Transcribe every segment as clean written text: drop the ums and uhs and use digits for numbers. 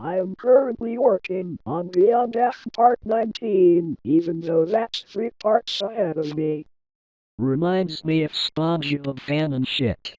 I am currently working on Beyond F Part 19, even though that's 3 parts ahead of me. Reminds me of SpongeBob fanon shit.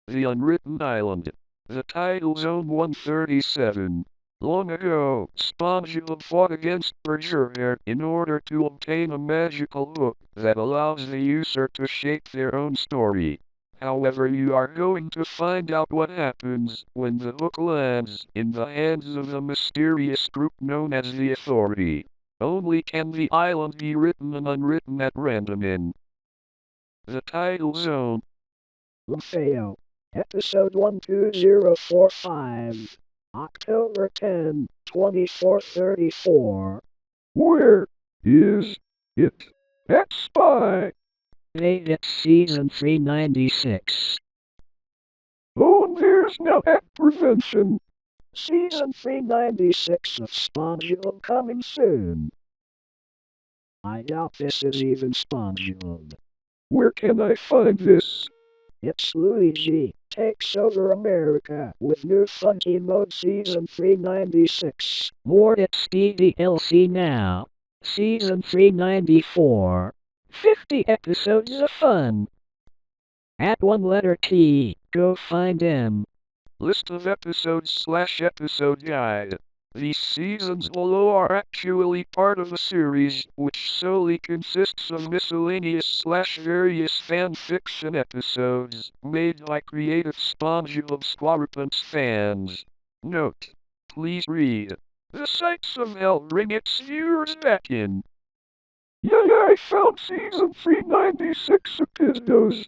The Unwritten Island. The title Zone 137. Long ago, SpongeBob fought against Bergerhead in order to obtain a magical hook that allows the user to shape their own story. However, you are going to find out what happens when the hook lands in the hands of a mysterious group known as the Authority. Only can the island be written and unwritten at random in the title zone. Lafayette. Episode 12045. October 10, 2434. Where is it? That spy! Made it season 396. Oh, there's no at prevention. Season 396 of SpongeBob coming soon. I doubt this is even SpongeBob. Where can I find this? It's Luigi Takes Over America with new funky mode season 396. More at Speedy LC now. Season 394. 50 episodes of fun. At one letter T, go find them. List of episodes/episode guide. These seasons below are actually part of a series which solely consists of miscellaneous/various fan fiction episodes made by creative SpongeBob SquarePants fans. Note: please read the sites of hell ring its viewers back in. Yeah, I found season 396 episodes.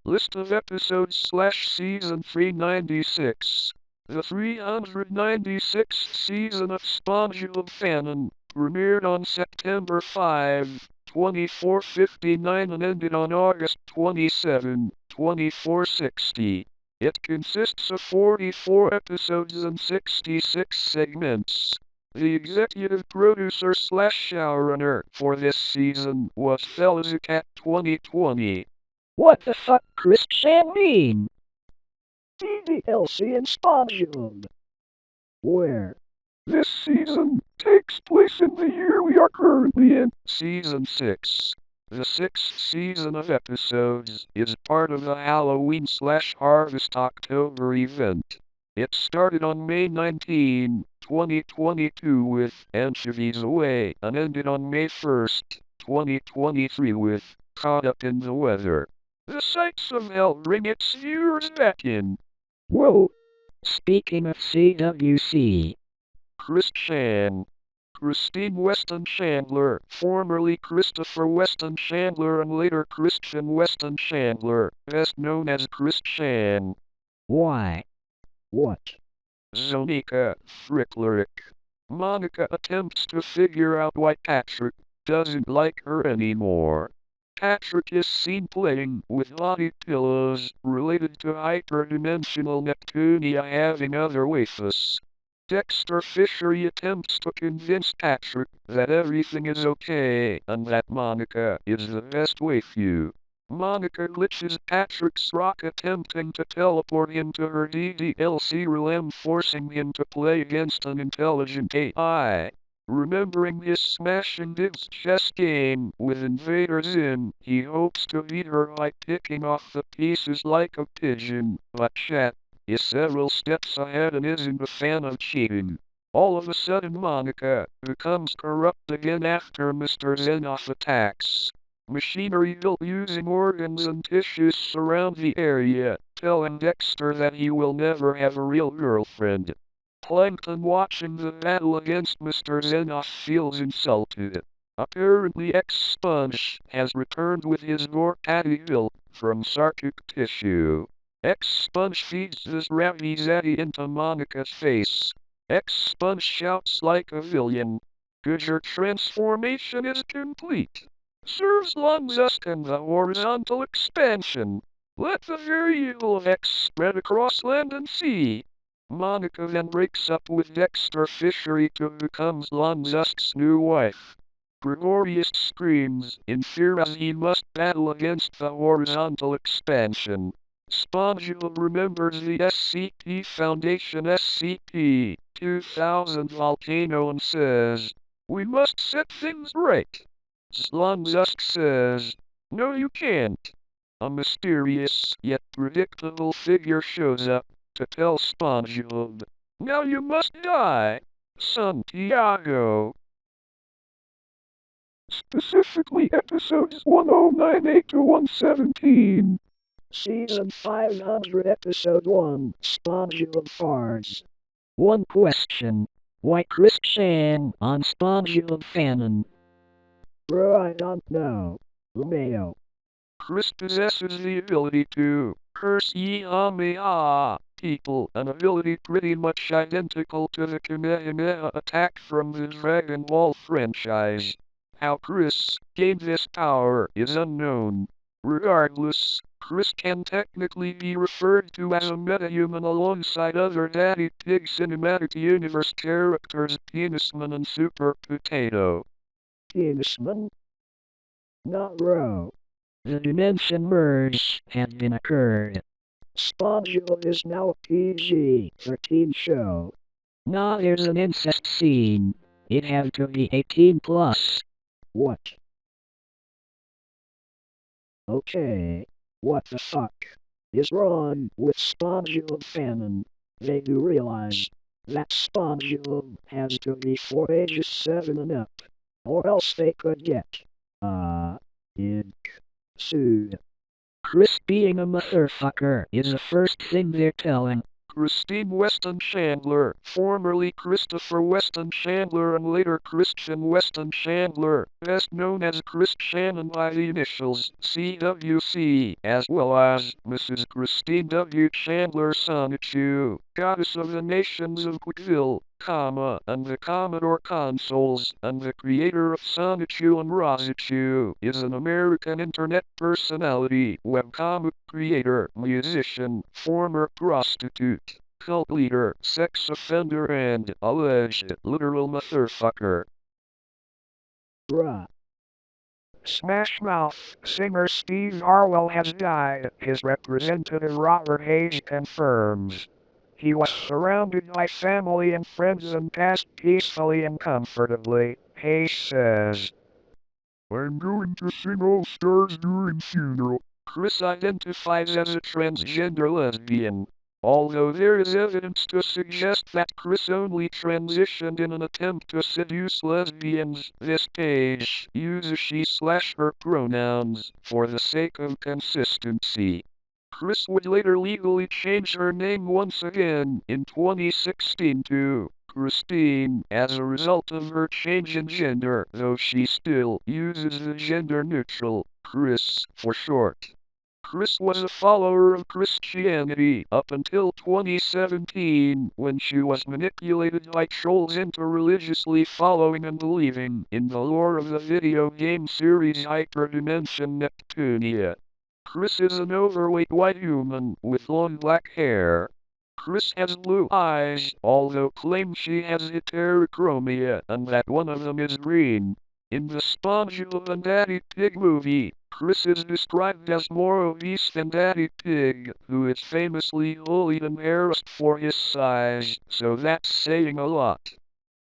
List of episodes/season 396. The 396th season of SpongeBob Fanon premiered on September 5, 2459 and ended on August 27, 2460. It consists of 44 episodes and 66 segments. The executive producer/showrunner for this season was Felzicat 2020. What the fuck, Chris mean? DDLC and SpongeBob. Where? This season takes place in the year we are currently in, Season 6. The 6th season of episodes is part of the Halloween/Harvest October event. It started on May 19, 2022 with Anchovies Away and ended on May 1st, 2023 with Caught Up in the Weather. The sights of hell ring its viewers back in. Well, Speaking of CWC, Christine Weston Chandler, formerly Christopher Weston Chandler and later Christian Weston Chandler, best known as Christian. why? What? Zonika Fricklerich. Monica attempts to figure out why Patrick doesn't like her anymore. Patrick is seen playing with body pillows related to hyperdimensional Neptunia having other waifus. Dexter Fishery attempts to convince Patrick that everything is okay and that Monica is the best waifu. Monica glitches Patrick's rock attempting to teleport into her DDLC realm, forcing him to play against an intelligent AI. Remembering his smashing Div's chess game with invaders in, he hopes to beat her by picking off the pieces like a pigeon, but chat is several steps ahead and isn't a fan of cheating. All of a sudden Monica becomes corrupt again after Mr. Zenoff attacks. Machinery built using organs and tissues surround the area, telling Dexter that he will never have a real girlfriend. Plankton watching the battle against Mr. Zenoff feels insulted. Apparently X-Sponge has returned with his gore patty built from sarkic tissue. X-Sponge feeds this Ravi Zaddy into Monica's face. X-Sponge shouts like a villain. Good, your transformation is complete. Serves Longzusk and the horizontal expansion. Let the very evil of X spread across land and sea. Monica then breaks up with Dexter Fishery to become Longzusk's new wife. Gregorius screams in fear as he must battle against the horizontal expansion. SpongeBob remembers the SCP Foundation SCP 2000 volcano and says, "We must set things right." Elon Musk says, "No, you can't." A mysterious yet predictable figure shows up to tell SpongeBob, "Now you must die, Santiago." Specifically episodes 1098 to 117. Season 500, Episode 1, SpongeBob Farts. One question. Why Chris Chan on SpongeBob fanon? Bro, I don't know. Romeo. Chris possesses the ability to curse people, an ability pretty much identical to the Kamehameha attack from the Dragon Ball franchise. How Chris gained this power is unknown. Regardless, Chris can technically be referred to as a metahuman alongside other Daddy Pig Cinematic Universe characters Penisman and Super Potato. Penisman? Not Ro. The dimension merge has been occurred. SpongeBob is now a PG-13 show. Now there's an incest scene. It has to be 18 plus. What? Okay. What the fuck is wrong with SpongeBob fanon? They do realize that SpongeBob has to be for ages 7 and up, or else they could get, sued. Chris being a motherfucker is the first thing they're telling. Christine Weston Chandler, formerly Christopher Weston Chandler and later Christian Weston Chandler, best known as Chris Shannon by the initials CWC, as well as Mrs. Christine W. Chandler Sonichu, goddess of the nations of Quill, and the Commodore consoles, and the creator of Sonichu and Rozichu, is an American internet personality, webcomic creator, musician, former prostitute, cult leader, sex offender, and alleged literal motherfucker. Bruh. Smash Mouth singer Steve Harwell has died, his representative Robert Hayes confirms. He was surrounded by family and friends and passed peacefully and comfortably, Hayes says. "I'm going to sing All Stars during funeral." Chris identifies as a transgender lesbian. Although there is evidence to suggest that Chris only transitioned in an attempt to seduce lesbians, this page uses she/her pronouns for the sake of consistency. Chris would later legally change her name once again in 2016 to Christine as a result of her change in gender, though she still uses the gender-neutral Chris for short. Chris was a follower of Christianity up until 2017, when she was manipulated by trolls into religiously following and believing in the lore of the video game series Hyperdimension Neptunia. Chris is an overweight white human with long black hair. Chris has blue eyes, although claims she has heterochromia and that one of them is green. In the SpongeBob and Daddy Pig movie, Chris is described as more obese than Daddy Pig, who is famously bullied and harassed for his size, so that's saying a lot.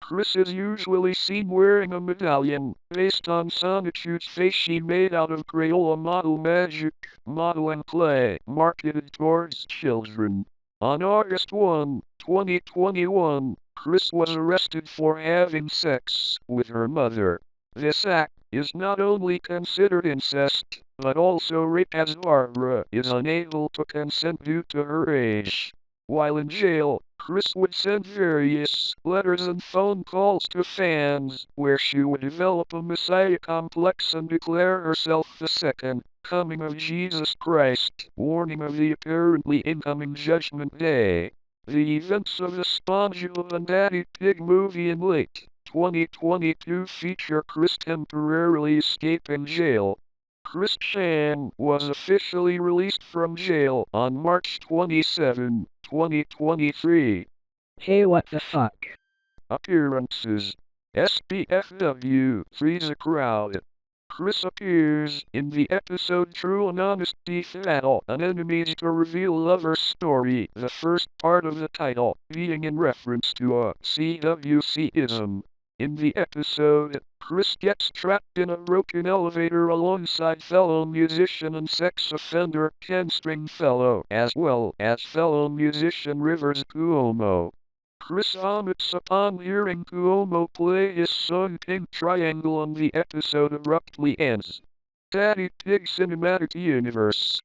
Chris is usually seen wearing a medallion, based on Sonichu's face she made out of Crayola model magic, model and clay, marketed towards children. On August 1, 2021, Chris was arrested for having sex with her mother. This act is not only considered incest, but also rape as Barbara is unable to consent due to her age. While in jail, Chris would send various letters and phone calls to fans, where she would develop a messiah complex and declare herself the second coming of Jesus Christ, warning of the apparently incoming Judgment Day. The events of the SpongeBob and Daddy Pig movie in late 2022 feature Chris temporarily escaping jail. Chris Chan was officially released from jail on March 27, 2023. Hey, what the fuck? Appearances: SPFW frees a crowd. Chris appears in the episode True and Honest Fatal, an enemies to reveal lover story, the first part of the title being in reference to a CWC-ism. In the episode, Chris gets trapped in a broken elevator alongside fellow musician and sex offender Ken Stringfellow, as well as fellow musician Rivers Cuomo. Chris vomits upon hearing Cuomo play his song Pink Triangle and the episode abruptly ends. Daddy Pig Cinematic Universe.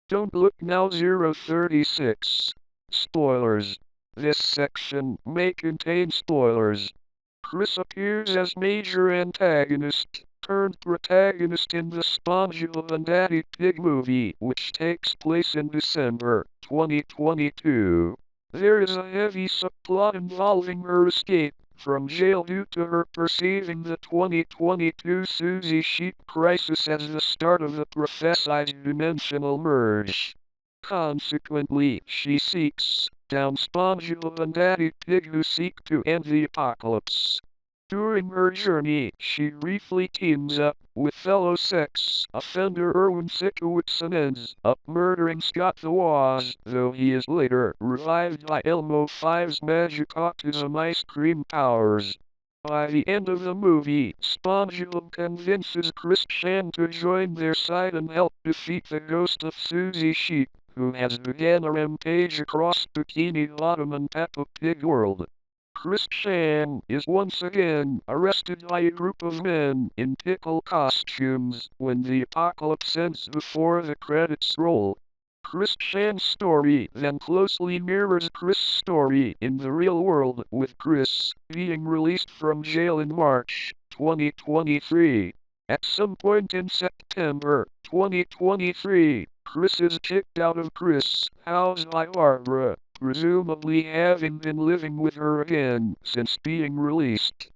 Don't look now 036. Spoilers. This section may contain spoilers. Chris appears as major antagonist turned protagonist in the SpongeBob and Daddy Pig movie, which takes place in December 2022. There is a heavy subplot involving her escape from jail due to her perceiving the 2022 Suzy Sheep crisis as the start of the prophesied dimensional merge. Consequently, she seeks down SpongeBob and Daddy Pig who seek to end the apocalypse. During her journey, she briefly teams up with fellow sex offender Erwin Sikowitz and ends up murdering Scott the Woz, though he is later revived by Elmo 5's magic autism ice cream powers. By the end of the movie, SpongeBob convinces Chris Chan to join their side and help defeat the ghost of Suzy Sheep, who has began a rampage across Bikini Bottom and Peppa Pig World. Chris Chan is once again arrested by a group of men in pickle costumes when the apocalypse ends before the credits roll. Chris Chan's story then closely mirrors Chris' story in the real world, with Chris being released from jail in March 2023. At some point in September 2023, Chris is kicked out of Chris' house by Barbara, presumably having been living with her again since being released.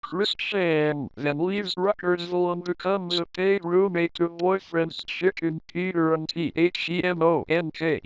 Chris Chan then leaves Ruckersville and becomes a paid roommate to boyfriends Chicken Peter and Themonkey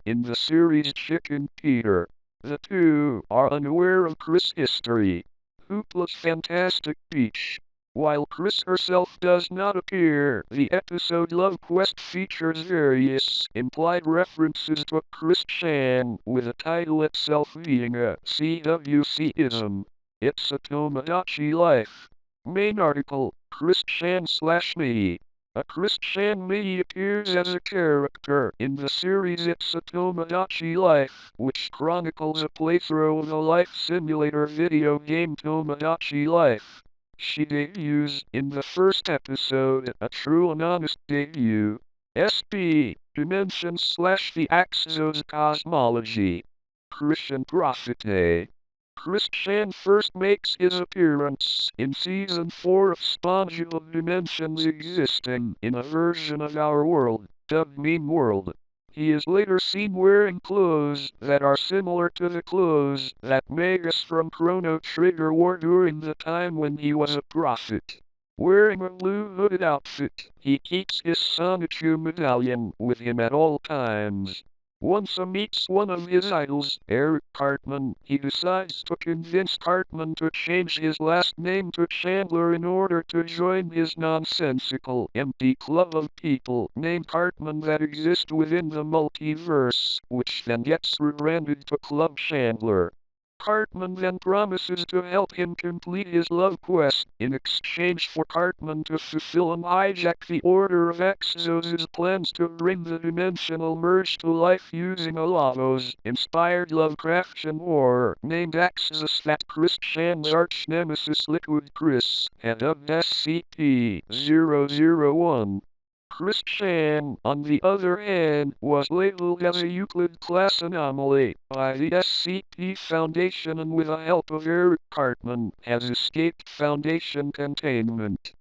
in the series Chicken Peter. The two are unaware of Chris' history. Hoopla's Fantastic Beach. While Chris herself does not appear, the episode Love Quest features various implied references to Chris Chan, with the title itself being a CWC-ism. It's a Tomodachi Life. Main article, Chris Chan/me. A Chris Chan me appears as a character in the series It's a Tomodachi Life, which chronicles a playthrough of the life simulator video game Tomodachi Life. She debuts in the first episode, a true and honest debut. SP, Dimensions/the Axos Cosmology. Christian Prophet. Chris Chan first makes his appearance in Season 4 of SpongeBob Dimensions, existing in a version of our world, dubbed Meme World. He is later seen wearing clothes that are similar to the clothes that Magus from Chrono Trigger wore during the time when he was a prophet. Wearing a blue hooded outfit, he keeps his Sonichu medallion with him at all times. Once he meets one of his idols, Eric Cartman, he decides to convince Cartman to change his last name to Chandler in order to join his nonsensical, empty club of people named Cartman that exist within the multiverse, which then gets rebranded to Club Chandler. Cartman then promises to help him complete his love quest in exchange for Cartman to fulfill and hijack the Order of Exos' plans to bring the dimensional merge to life using a Lavos-inspired Lovecraftian horror named Axos that Chris Chan's arch-nemesis Liquid Chris had dubbed SCP-001. Chris Chan, on the other hand, was labeled as a Euclid class anomaly by the SCP Foundation and with the help of Eric Cartman has escaped Foundation containment.